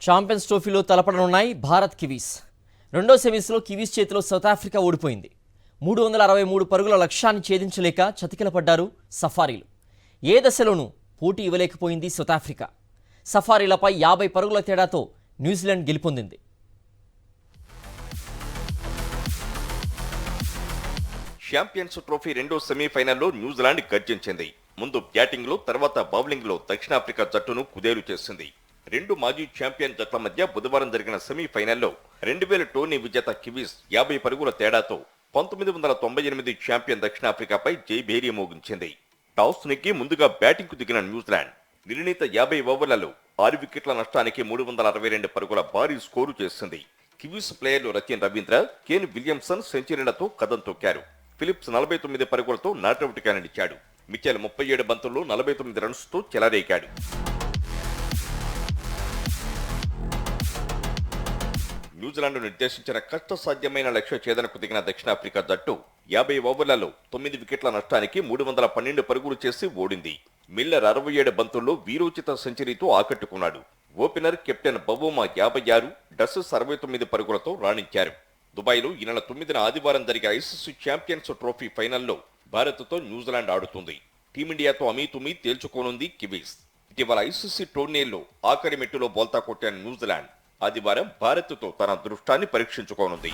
Champions ట్రోఫీలో తలపడనున్నాయి Bharat Kiwis. రెండో సెమీస్లో Kiwis చేతిలో సౌత్ ఆఫ్రికా ఓడిపోయింది. 363 పరుగుల లక్ష్యాన్ని ఛేదించలేక చతికిలపడ్డారు సఫారీలు. ఏ దశలోనూ పోటీ ఇవ్వలేకపోయింది సౌత్ ఆఫ్రికా. సఫారీలపై 50 పరుగుల తేడాతో న్యూజిలాండ్ గెలుపొందింది. ఛాంపియన్స్ ట్రోఫీ రెండో సెమీఫైనల్లో న్యూజిలాండ్ గర్జించింది. ముందు బ్యాటింగ్లో తర్వాత బౌలింగ్లో దక్షిణాఫ్రికా జట్టును కుదేలు చేసింది. రెండు మాజీ ఛాంపియన్ జట్ల మధ్య బుధవారం జరిగిన సెమీఫైనల్లో 2000 టోర్నీ విజేత కివీస్ 50 పరుగుల తేడాతో 1998 ఛాంపియన్ దక్షిణాఫ్రికాపై జైభేరి మోగించింది. టాస్ నెగ్గి ముందుగా బ్యాటింగ్కు దిగిన న్యూజిలాండ్ నిర్ణీత 50 ఓవర్లలో 6 వికెట్ల నష్టానికి 362 పరుగుల భారీ స్కోరు చేసింది. కివీస్ ప్లేయర్లు రచిన్ రవీంద్ర, కేన్ విలియమ్సన్ సెంచరీలతో కదం తొక్కారు. ఫిలిప్స్ 49 పరుగులతో నాటౌట్గా నిలిచాడు. మిచెల్ 37 బంతుల్లో 49 రన్స్తో చెలరేగాడు. న్యూజిలాండ్ నిర్దేశించిన కష్టసాధ్యమైన లక్ష్య ఛేదనకు దిగిన దక్షిణాఫ్రికా జట్టు 50 ఓవర్లలో 9 వికెట్ల నష్టానికి 312 పరుగులు చేసి ఓడింది. మిల్లర్ 67 బంతుల్లో వీరోచిత సెంచరీతో ఆకట్టుకున్నాడు. ఓపెనర్ కెప్టెన్ బవోమా 56, డసస్ 69 పరుగులతో రాణించారు. దుబాయ్లో ఈ నెల 9న ఆదివారం జరిగే ఐసీసీ ఛాంపియన్స్ ట్రోఫీ ఫైనల్లో భారత్తో న్యూజిలాండ్ ఆడుతుంది. టీమిండియాతో అమీతుమీ తేల్చుకోనుంది కివీస్. ఇటీవల ఐసీసీ టోర్నీల్లో ఆఖరి మెట్టులో బోల్తా కొట్టిన న్యూజిలాండ్ ఆదివారం భారత్తో తన దృష్టాన్ని పరీక్షించుకోనుంది.